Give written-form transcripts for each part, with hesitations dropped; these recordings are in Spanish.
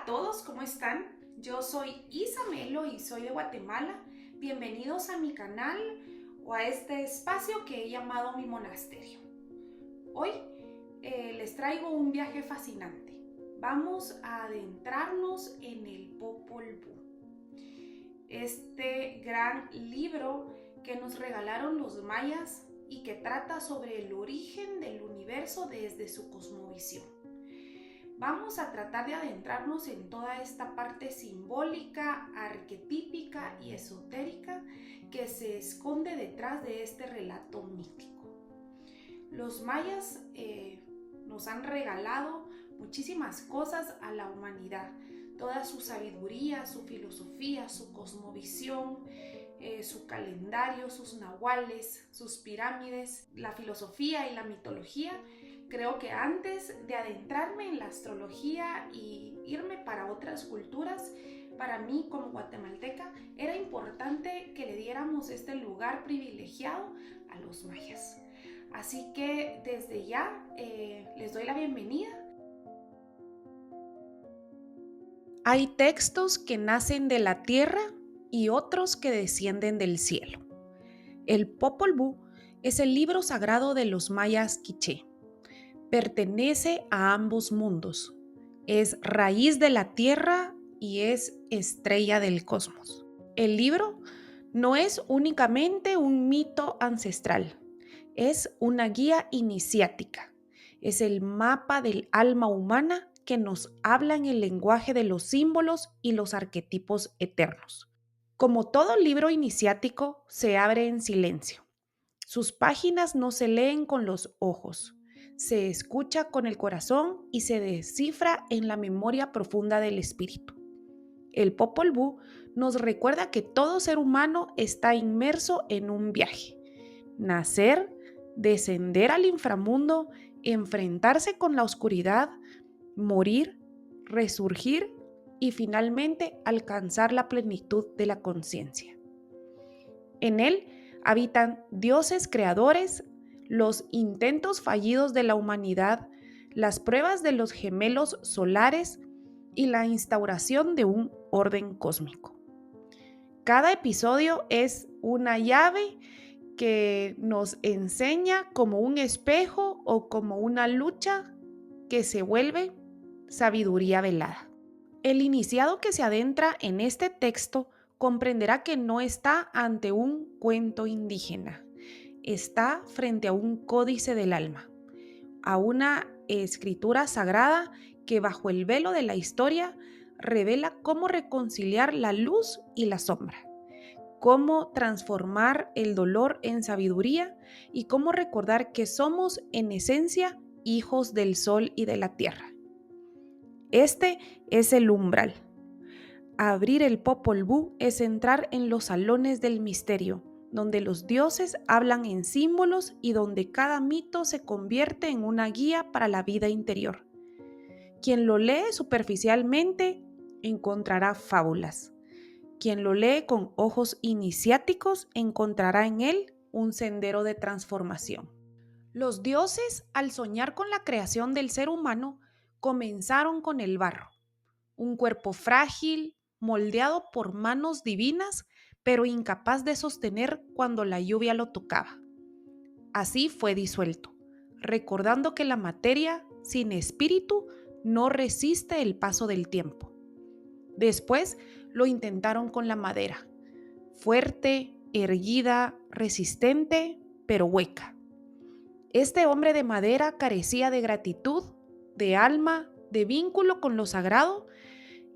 todos, ¿cómo están? Yo soy Isamelo y soy de Guatemala. Bienvenidos a mi canal o a este espacio que he llamado mi monasterio. Hoy les traigo un viaje fascinante. Vamos a adentrarnos en el Popol Vuh, este gran libro que nos regalaron los mayas y que trata sobre el origen del universo desde su cosmovisión. Vamos a tratar de adentrarnos en toda esta parte simbólica, arquetípica y esotérica que se esconde detrás de este relato mítico. Los mayas nos han regalado muchísimas cosas a la humanidad, toda su sabiduría, su filosofía, su cosmovisión, su calendario, sus nahuales, sus pirámides, la filosofía y la mitología. Creo que antes de adentrarme en la astrología y irme para otras culturas, para mí como guatemalteca era importante que le diéramos este lugar privilegiado a los mayas. Así que desde ya les doy la bienvenida. Hay textos que nacen de la tierra y otros que descienden del cielo. El Popol Vuh es el libro sagrado de los mayas quiché. Pertenece a ambos mundos. Es raíz de la tierra y es estrella del cosmos. El libro no es únicamente un mito ancestral, es una guía iniciática. Es el mapa del alma humana que nos habla en el lenguaje de los símbolos y los arquetipos eternos. Como todo libro iniciático, se abre en silencio. Sus páginas no se leen con los ojos, se escucha con el corazón y se descifra en la memoria profunda del espíritu. El Popol Vuh nos recuerda que todo ser humano está inmerso en un viaje. Nacer, descender al inframundo, enfrentarse con la oscuridad, morir, resurgir y finalmente alcanzar la plenitud de la conciencia. En él habitan dioses creadores, los intentos fallidos de la humanidad, las pruebas de los gemelos solares y la instauración de un orden cósmico. Cada episodio es una llave que nos enseña como un espejo o como una lucha que se vuelve sabiduría velada. El iniciado que se adentra en este texto comprenderá que no está ante un cuento indígena, está frente a un códice del alma, a una escritura sagrada que bajo el velo de la historia revela cómo reconciliar la luz y la sombra, cómo transformar el dolor en sabiduría y cómo recordar que somos en esencia hijos del sol y de la tierra. Este es el umbral. Abrir el Popol Vuh es entrar en los salones del misterio, donde los dioses hablan en símbolos y donde cada mito se convierte en una guía para la vida interior. Quien lo lee superficialmente encontrará fábulas. Quien lo lee con ojos iniciáticos encontrará en él un sendero de transformación. Los dioses, al soñar con la creación del ser humano, comenzaron con el barro, un cuerpo frágil, moldeado por manos divinas, pero incapaz de sostener cuando la lluvia lo tocaba. Así fue disuelto, recordando que la materia, sin espíritu, no resiste el paso del tiempo. Después lo intentaron con la madera, fuerte, erguida, resistente, pero hueca. Este hombre de madera carecía de gratitud, de alma, de vínculo con lo sagrado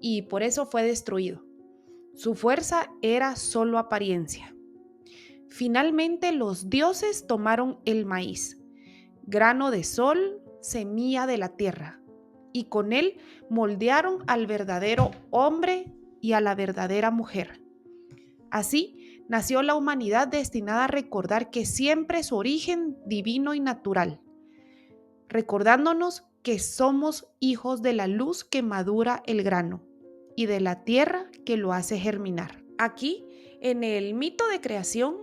y por eso fue destruido. Su fuerza era solo apariencia. Finalmente los dioses tomaron el maíz, grano de sol, semilla de la tierra, y con él moldearon al verdadero hombre y a la verdadera mujer. Así nació la humanidad destinada a recordar que siempre es su origen divino y natural, recordándonos que somos hijos de la luz que madura el grano y de la tierra que lo hace germinar. Aquí, en el mito de creación,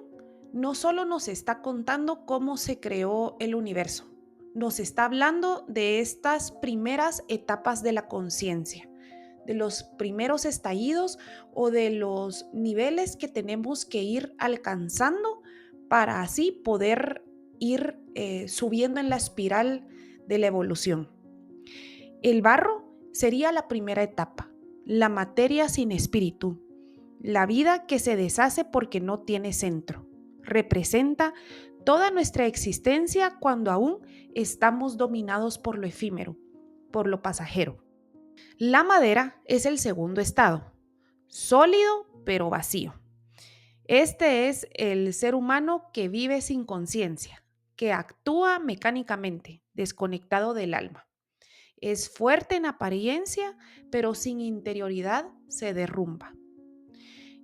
no solo nos está contando cómo se creó el universo, nos está hablando de estas primeras etapas de la conciencia, de los primeros estallidos o de los niveles que tenemos que ir alcanzando para así poder ir subiendo en la espiral de la evolución. El barro sería la primera etapa, la materia sin espíritu, la vida que se deshace porque no tiene centro. Representa toda nuestra existencia cuando aún estamos dominados por lo efímero, por lo pasajero. La madera es el segundo estado, sólido pero vacío. Este es el ser humano que vive sin conciencia, que actúa mecánicamente, desconectado del alma. Es fuerte en apariencia, pero sin interioridad se derrumba.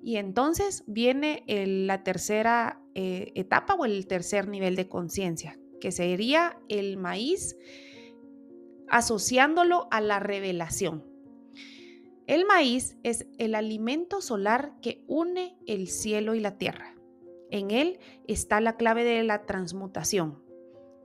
Y entonces viene la tercera etapa o el tercer nivel de conciencia, que sería el maíz asociándolo a la revelación. El maíz es el alimento solar que une el cielo y la tierra. En él está la clave de la transmutación.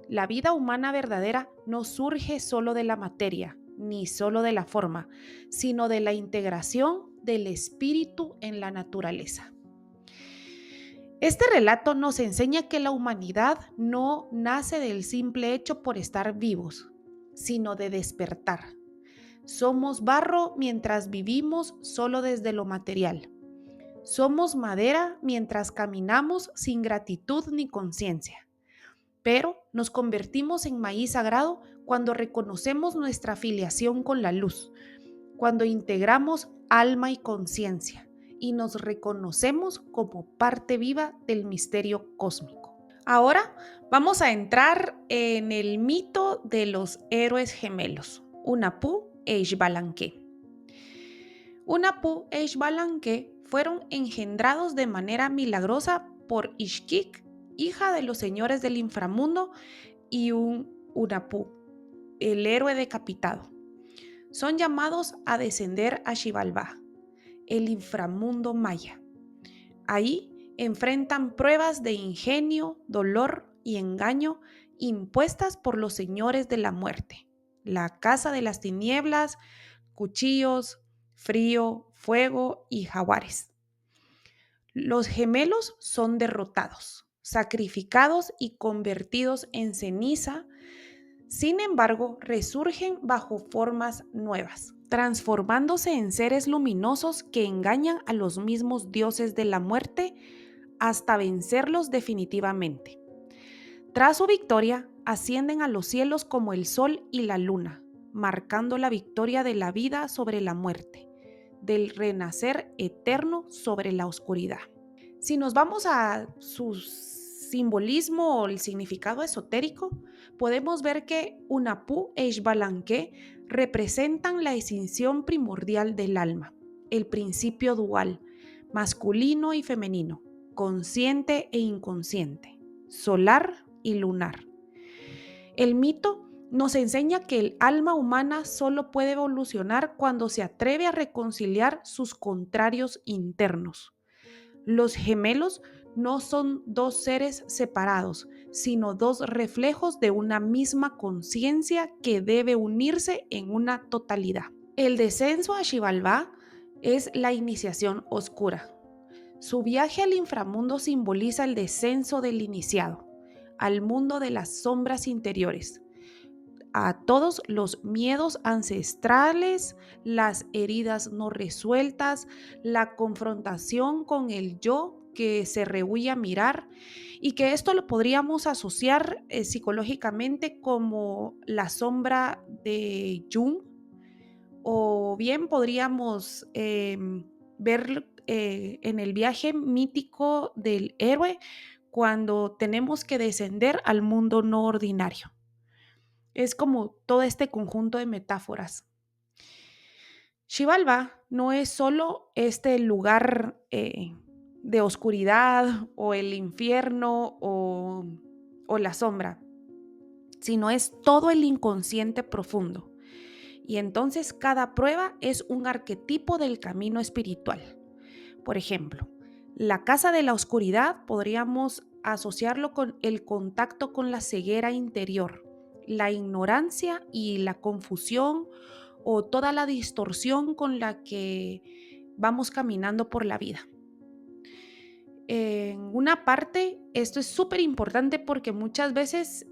La vida humana verdadera no surge solo de la materia, ni solo de la forma, sino de la integración del espíritu en la naturaleza. Este relato nos enseña que la humanidad no nace del simple hecho por estar vivos, sino de despertar. Somos barro mientras vivimos solo desde lo material. Somos madera mientras caminamos sin gratitud ni conciencia. Pero nos convertimos en maíz sagrado cuando reconocemos nuestra afiliación con la luz, cuando integramos alma y conciencia y nos reconocemos como parte viva del misterio cósmico. Ahora vamos a entrar en el mito de los héroes gemelos, Hunahpu e Xbalanque. Hunahpu e Xbalanque fueron engendrados de manera milagrosa por Ixquic, hija de los señores del inframundo, y un Hunahpu, el héroe decapitado. Son llamados a descender a Xibalbá, el inframundo maya. Ahí enfrentan pruebas de ingenio, dolor y engaño impuestas por los señores de la muerte, la casa de las tinieblas, cuchillos, frío, fuego y jaguares. Los gemelos son derrotados, sacrificados y convertidos en ceniza. Sin embargo, resurgen bajo formas nuevas, transformándose en seres luminosos que engañan a los mismos dioses de la muerte hasta vencerlos definitivamente. Tras su victoria, ascienden a los cielos como el sol y la luna, marcando la victoria de la vida sobre la muerte, del renacer eterno sobre la oscuridad. Si nos vamos a su simbolismo o el significado esotérico, podemos ver que Hunahpu e Xbalanque representan la escisión primordial del alma, el principio dual, masculino y femenino, consciente e inconsciente, solar y lunar. El mito nos enseña que el alma humana solo puede evolucionar cuando se atreve a reconciliar sus contrarios internos. Los gemelos no son dos seres separados, sino dos reflejos de una misma conciencia que debe unirse en una totalidad. El descenso a Xibalbá es la iniciación oscura. Su viaje al inframundo simboliza el descenso del iniciado, al mundo de las sombras interiores, a todos los miedos ancestrales, las heridas no resueltas, la confrontación con el yo que se rehúye a mirar, y que esto lo podríamos asociar psicológicamente como la sombra de Jung, o bien podríamos ver en el viaje mítico del héroe cuando tenemos que descender al mundo no ordinario. Es como todo este conjunto de metáforas. Xibalbá no es solo este lugar de oscuridad o el infierno o la sombra, sino es todo el inconsciente profundo. Y entonces cada prueba es un arquetipo del camino espiritual. Por ejemplo, la casa de la oscuridad podríamos asociarlo con el contacto con la ceguera interior, la ignorancia y la confusión, o toda la distorsión con la que vamos caminando por la vida. En una parte, esto es súper importante porque muchas veces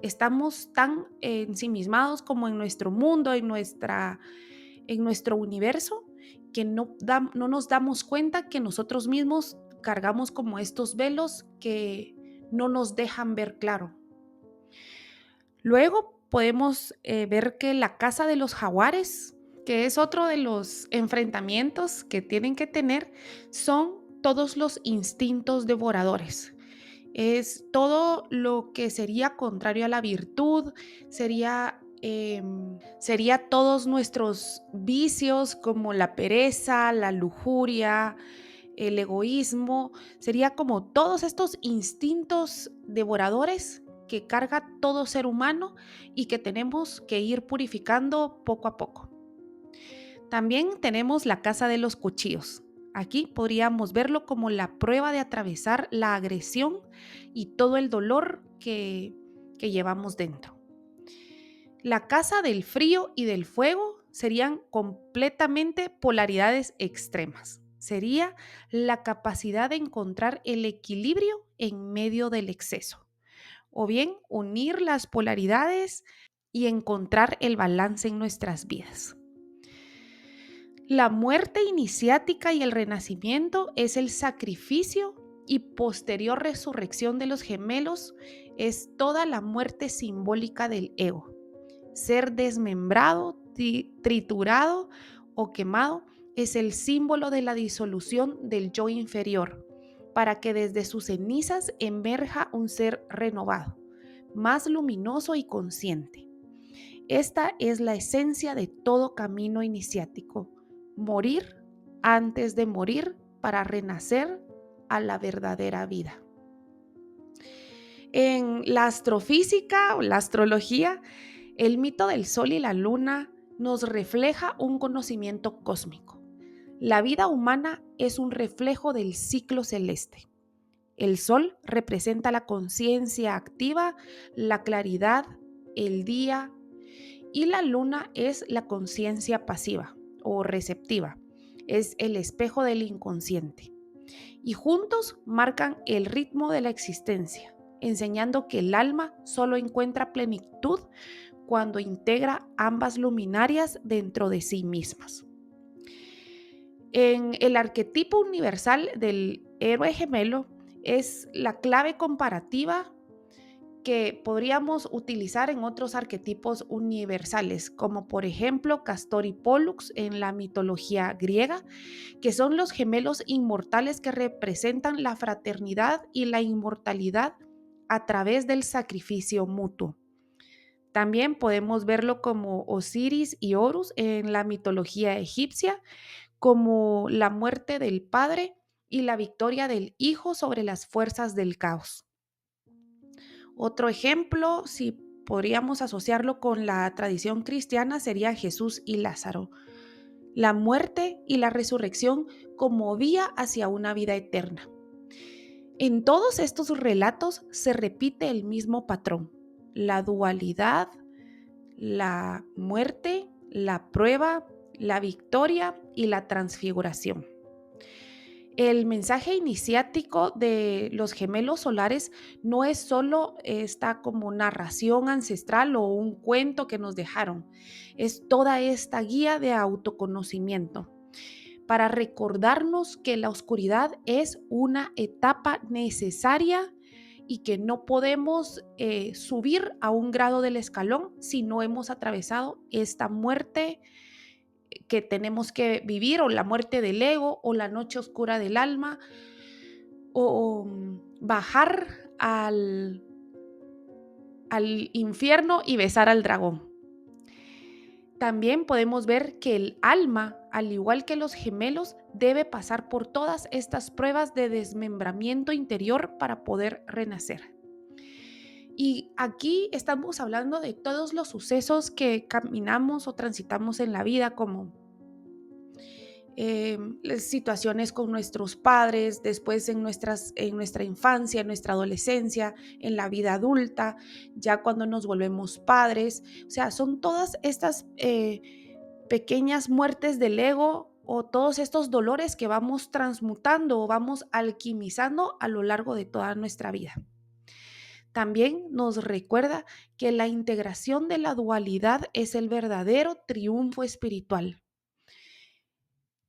estamos tan ensimismados como en nuestro mundo, en nuestro universo, que no nos damos cuenta que nosotros mismos cargamos como estos velos que no nos dejan ver claro. Luego podemos ver que la caza de los jaguares, que es otro de los enfrentamientos que tienen que tener, son todos los instintos devoradores. Es todo lo que sería contrario a la virtud, sería todos nuestros vicios como la pereza, la lujuria, el egoísmo, sería como todos estos instintos devoradores que carga todo ser humano y que tenemos que ir purificando poco a poco. También tenemos la casa de los cuchillos. Aquí podríamos verlo como la prueba de atravesar la agresión y todo el dolor que llevamos dentro. La casa del frío y del fuego serían completamente polaridades extremas. Sería la capacidad de encontrar el equilibrio en medio del exceso, o bien unir las polaridades y encontrar el balance en nuestras vidas. La muerte iniciática y el renacimiento es el sacrificio y posterior resurrección de los gemelos, es toda la muerte simbólica del ego. Ser desmembrado, triturado o quemado es el símbolo de la disolución del yo inferior, para que desde sus cenizas emerja un ser renovado, más luminoso y consciente. Esta es la esencia de todo camino iniciático: morir antes de morir para renacer a la verdadera vida. En la astrofísica o la astrología, el mito del sol y la luna nos refleja un conocimiento cósmico. La vida humana es un reflejo del ciclo celeste. El sol representa la conciencia activa, la claridad, el día, y la luna es la conciencia pasiva o receptiva. Es el espejo del inconsciente. Y juntos marcan el ritmo de la existencia, enseñando que el alma solo encuentra plenitud cuando integra ambas luminarias dentro de sí mismas. En el arquetipo universal del héroe gemelo es la clave comparativa que podríamos utilizar en otros arquetipos universales, como por ejemplo Castor y Pólux en la mitología griega, que son los gemelos inmortales que representan la fraternidad y la inmortalidad a través del sacrificio mutuo. También podemos verlo como Osiris y Horus en la mitología egipcia, como la muerte del padre y la victoria del hijo sobre las fuerzas del caos. Otro ejemplo, si podríamos asociarlo con la tradición cristiana, sería Jesús y Lázaro. La muerte y la resurrección como vía hacia una vida eterna. En todos estos relatos se repite el mismo patrón: la dualidad, la muerte, la prueba, la victoria y la transfiguración. El mensaje iniciático de los gemelos solares no es solo esta como narración ancestral o un cuento que nos dejaron, es toda esta guía de autoconocimiento para recordarnos que la oscuridad es una etapa necesaria y que no podemos subir a un grado del escalón si no hemos atravesado esta muerte que tenemos que vivir, o la muerte del ego, o la noche oscura del alma, o bajar al infierno y besar al dragón. También podemos ver que el alma, al igual que los gemelos, debe pasar por todas estas pruebas de desmembramiento interior para poder renacer. Y aquí estamos hablando de todos los sucesos que caminamos o transitamos en la vida, como las situaciones con nuestros padres, después en nuestra infancia, en nuestra adolescencia, en la vida adulta, ya cuando nos volvemos padres. O sea, son todas estas pequeñas muertes del ego o todos estos dolores que vamos transmutando o vamos alquimizando a lo largo de toda nuestra vida. También nos recuerda que la integración de la dualidad es el verdadero triunfo espiritual,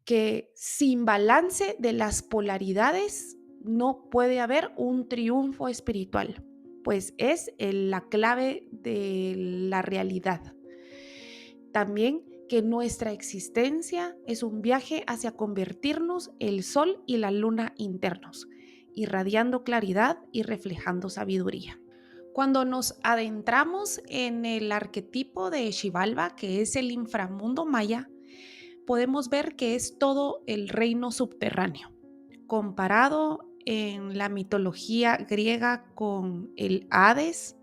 que sin balance de las polaridades no puede haber un triunfo espiritual, pues es la clave de la realidad. También que nuestra existencia es un viaje hacia convertirnos el sol y la luna internos, irradiando claridad y reflejando sabiduría. Cuando nos adentramos en el arquetipo de Xibalba, que es el inframundo maya, podemos ver que es todo el reino subterráneo, comparado en la mitología griega con el Hades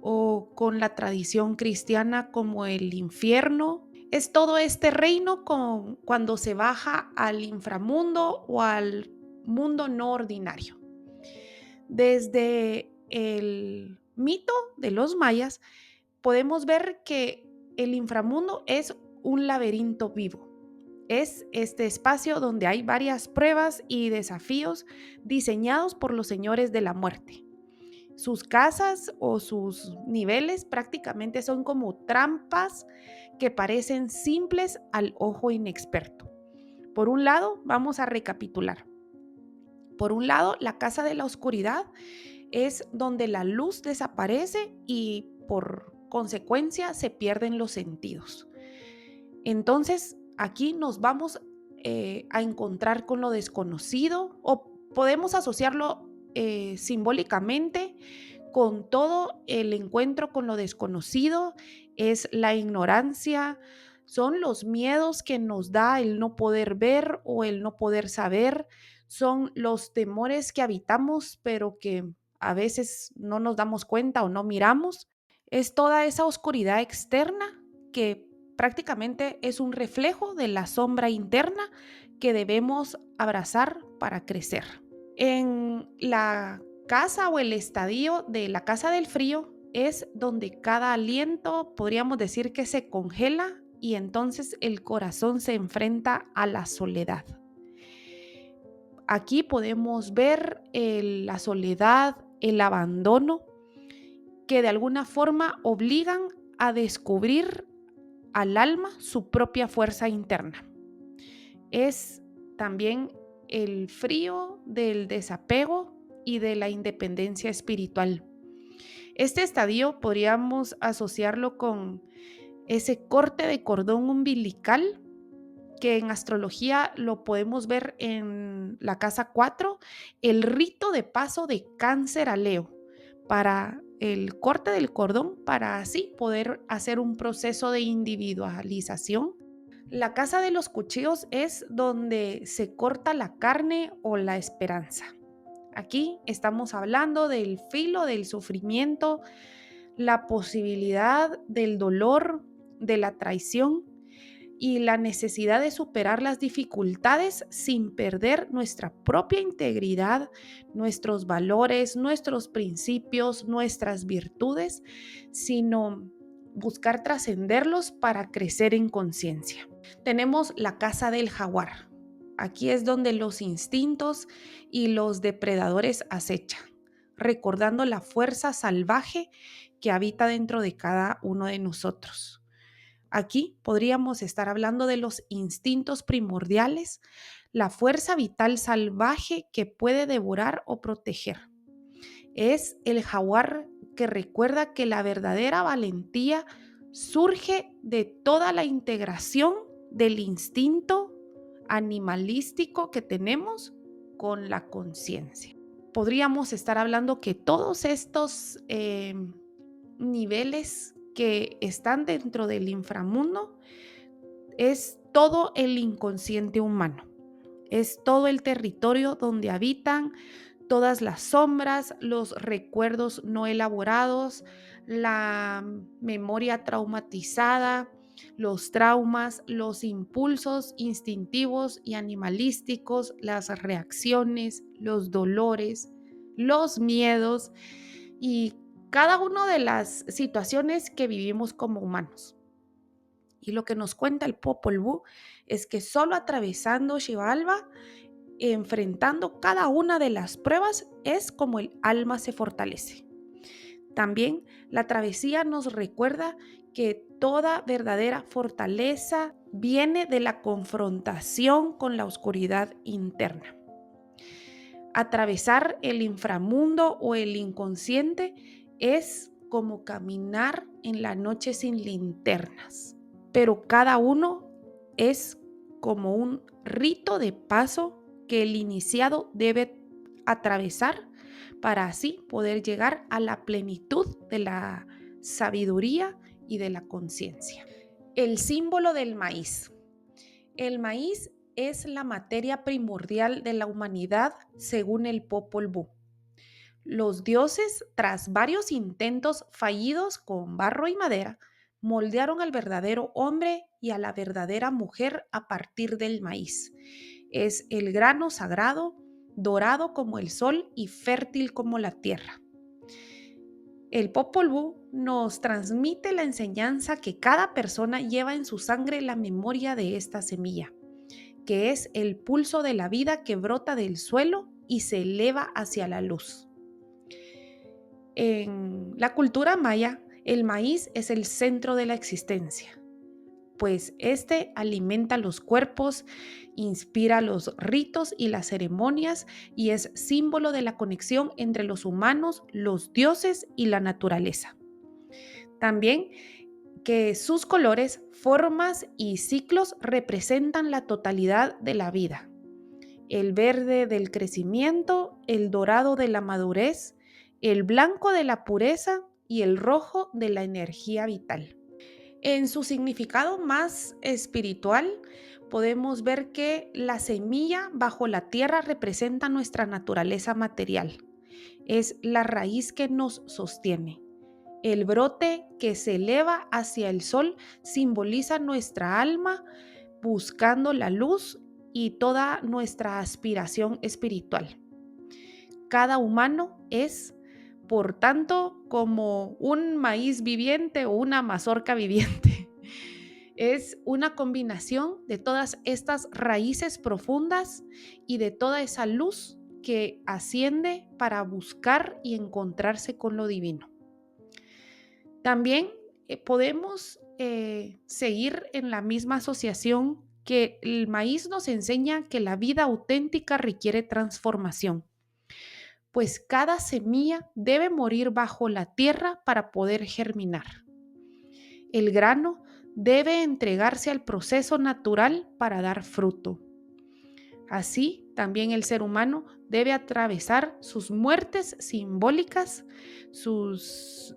o con la tradición cristiana como el infierno. Es todo este reino cuando se baja al inframundo o al mundo no ordinario. Desde el mito de los mayas podemos ver que el inframundo es un laberinto vivo. Es este espacio donde hay varias pruebas y desafíos diseñados por los señores de la muerte. Sus casas o sus niveles prácticamente son como trampas que parecen simples al ojo inexperto. Por un lado, vamos a recapitular. Por un lado, la casa de la oscuridad es donde la luz desaparece y por consecuencia se pierden los sentidos. Entonces, aquí nos vamos a encontrar con lo desconocido o podemos asociarlo simbólicamente con todo el encuentro con lo desconocido, es la ignorancia, son los miedos que nos da el no poder ver o el no poder saber, son los temores que habitamos pero que a veces no nos damos cuenta o no miramos, es toda esa oscuridad externa que prácticamente es un reflejo de la sombra interna que debemos abrazar para crecer. En la casa o el estadio de la casa del frío es donde cada aliento podríamos decir que se congela y entonces el corazón se enfrenta a la soledad. Aquí podemos ver la soledad, el abandono, que de alguna forma obligan a descubrir al alma su propia fuerza interna. Es también el frío del desapego y de la independencia espiritual. Este estadio podríamos asociarlo con ese corte de cordón umbilical que en astrología lo podemos ver en la casa 4, el rito de paso de Cáncer a Leo, para el corte del cordón, para así poder hacer un proceso de individualización. La casa de los cuchillos es donde se corta la carne o la esperanza. Aquí estamos hablando del filo del sufrimiento, la posibilidad del dolor, de la traición y la necesidad de superar las dificultades sin perder nuestra propia integridad, nuestros valores, nuestros principios, nuestras virtudes, sino buscar trascenderlos para crecer en conciencia. Tenemos la casa del jaguar. Aquí es donde los instintos y los depredadores acechan, recordando la fuerza salvaje que habita dentro de cada uno de nosotros. Aquí podríamos estar hablando de los instintos primordiales, la fuerza vital salvaje que puede devorar o proteger. Es el jaguar que recuerda que la verdadera valentía surge de toda la integración del instinto animalístico que tenemos con la conciencia. Podríamos estar hablando que todos estos niveles que están dentro del inframundo es todo el inconsciente humano, es todo el territorio donde habitan todas las sombras, los recuerdos no elaborados, la memoria traumatizada, los traumas, los impulsos instintivos y animalísticos, las reacciones, los dolores, los miedos y cada una de las situaciones que vivimos como humanos. Y lo que nos cuenta el Popol Vuh es que solo atravesando Xibalbá, enfrentando cada una de las pruebas, es como el alma se fortalece. También la travesía nos recuerda que toda verdadera fortaleza viene de la confrontación con la oscuridad interna. Atravesar el inframundo o el inconsciente es como caminar en la noche sin linternas, pero cada uno es como un rito de paso que el iniciado debe atravesar para así poder llegar a la plenitud de la sabiduría y de la conciencia. El símbolo del maíz. El maíz es la materia primordial de la humanidad según el Popol Vuh. Los dioses, tras varios intentos fallidos con barro y madera, moldearon al verdadero hombre y a la verdadera mujer a partir del maíz. Es el grano sagrado, dorado como el sol y fértil como la tierra. El Popol Vuh nos transmite la enseñanza que cada persona lleva en su sangre la memoria de esta semilla, que es el pulso de la vida que brota del suelo y se eleva hacia la luz. En la cultura maya, el maíz es el centro de la existencia, pues este alimenta los cuerpos, inspira los ritos y las ceremonias y es símbolo de la conexión entre los humanos, los dioses y la naturaleza. También que sus colores, formas y ciclos representan la totalidad de la vida. El verde del crecimiento, el dorado de la madurez, el blanco de la pureza y el rojo de la energía vital. En su significado más espiritual, podemos ver que la semilla bajo la tierra representa nuestra naturaleza material. Es la raíz que nos sostiene. El brote que se eleva hacia el sol simboliza nuestra alma buscando la luz y toda nuestra aspiración espiritual. Cada humano es, por tanto, como un maíz viviente o una mazorca viviente. Es una combinación de todas estas raíces profundas y de toda esa luz que asciende para buscar y encontrarse con lo divino. También podemos seguir en la misma asociación que el maíz nos enseña que la vida auténtica requiere transformación, pues cada semilla debe morir bajo la tierra para poder germinar. El grano debe entregarse al proceso natural para dar fruto. Así, también el ser humano debe atravesar sus muertes simbólicas, sus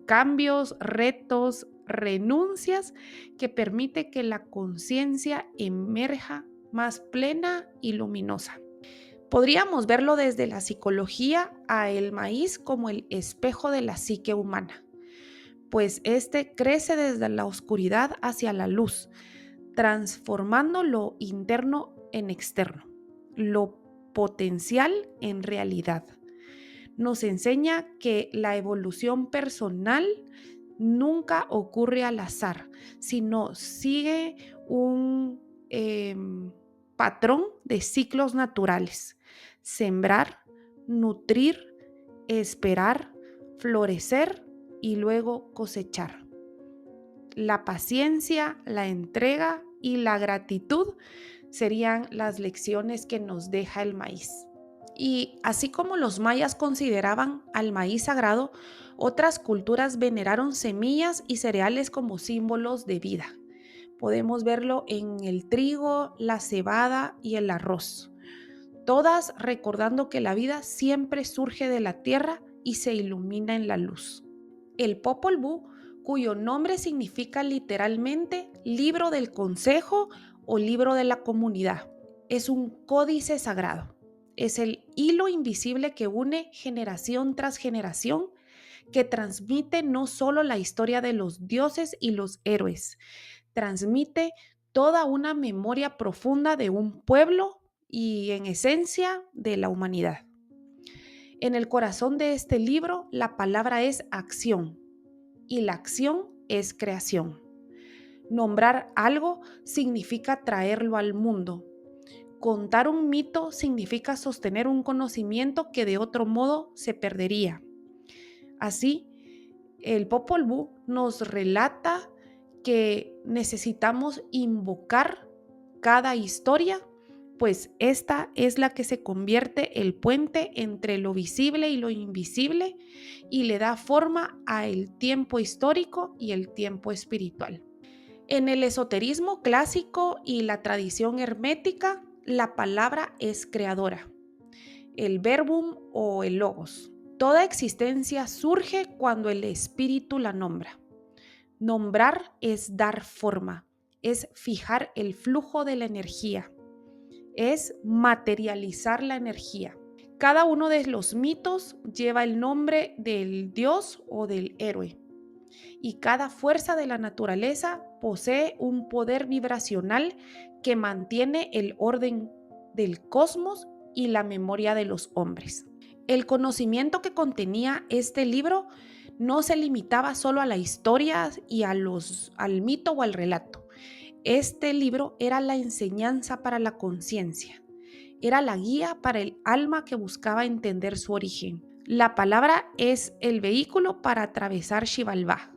cambios, retos, renuncias, que permite que la conciencia emerja más plena y luminosa. Podríamos verlo desde la psicología a el maíz como el espejo de la psique humana, pues este crece desde la oscuridad hacia la luz, transformando lo interno en externo, lo potencial en realidad. Nos enseña que la evolución personal nunca ocurre al azar, sino sigue un patrón de ciclos naturales. Sembrar, nutrir, esperar, florecer y luego cosechar. La paciencia, la entrega y la gratitud serían las lecciones que nos deja el maíz. Y así como los mayas consideraban al maíz sagrado, otras culturas veneraron semillas y cereales como símbolos de vida. Podemos verlo en el trigo, la cebada y el arroz. Todas recordando que la vida siempre surge de la tierra y se ilumina en la luz. El Popol Vuh, cuyo nombre significa literalmente libro del consejo o libro de la comunidad, es un códice sagrado. Es el hilo invisible que une generación tras generación, que transmite no solo la historia de los dioses y los héroes, transmite toda una memoria profunda de un pueblo y en esencia de la humanidad. En el corazón de este libro la palabra es acción y la acción es creación. Nombrar algo significa traerlo al mundo. Contar un mito significa sostener un conocimiento que de otro modo se perdería. Así, el Popol Vuh nos relata que necesitamos invocar cada historia, pues esta es la que se convierte el puente entre lo visible y lo invisible y le da forma a el tiempo histórico y el tiempo espiritual. En el esoterismo clásico y la tradición hermética, la palabra es creadora, el verbum o el logos. Toda existencia surge cuando el espíritu la nombra. Nombrar es dar forma, es fijar el flujo de la energía, es materializar la energía. Cada uno de los mitos lleva el nombre del dios o del héroe, y cada fuerza de la naturaleza posee un poder vibracional que mantiene el orden del cosmos y la memoria de los hombres. El conocimiento que contenía este libro no se limitaba solo a la historia y al mito o al relato. Este libro era la enseñanza para la conciencia, era la guía para el alma que buscaba entender su origen. La palabra es el vehículo para atravesar Xibalbá,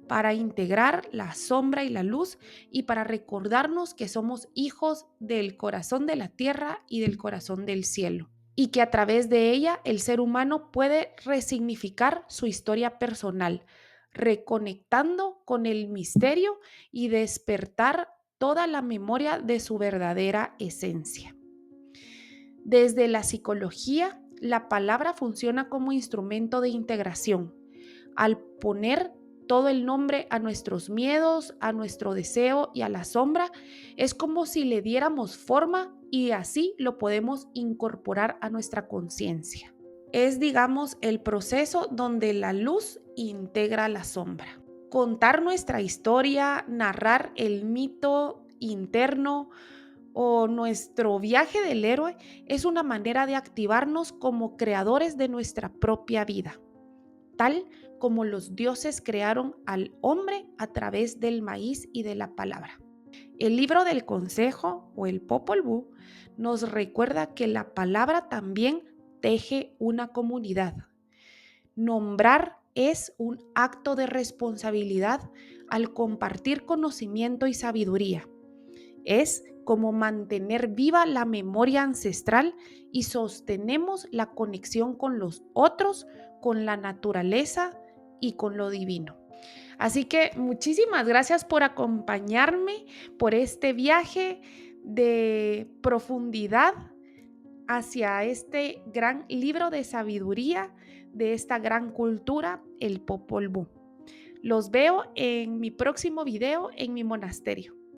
para integrar la sombra y la luz y para recordarnos que somos hijos del corazón de la tierra y del corazón del cielo, y que a través de ella el ser humano puede resignificar su historia personal, reconectando con el misterio y despertar toda la memoria de su verdadera esencia. Desde la psicología, la palabra funciona como instrumento de integración. Al poner todo el nombre a nuestros miedos, a nuestro deseo y a la sombra, es como si le diéramos forma y así lo podemos incorporar a nuestra conciencia. Es, digamos, el proceso donde la luz integra la sombra. Contar nuestra historia, narrar el mito interno o nuestro viaje del héroe es una manera de activarnos como creadores de nuestra propia vida, tal como los dioses crearon al hombre a través del maíz y de la palabra. El libro del consejo o el Popol Vuh nos recuerda que la palabra también teje una comunidad. Nombrar es un acto de responsabilidad al compartir conocimiento y sabiduría. Es como mantener viva la memoria ancestral y sostenemos la conexión con los otros, con la naturaleza y con lo divino. Así que muchísimas gracias por acompañarme por este viaje de profundidad hacia este gran libro de sabiduría de esta gran cultura, el Popol Vuh. Los veo en mi próximo video en mi monasterio.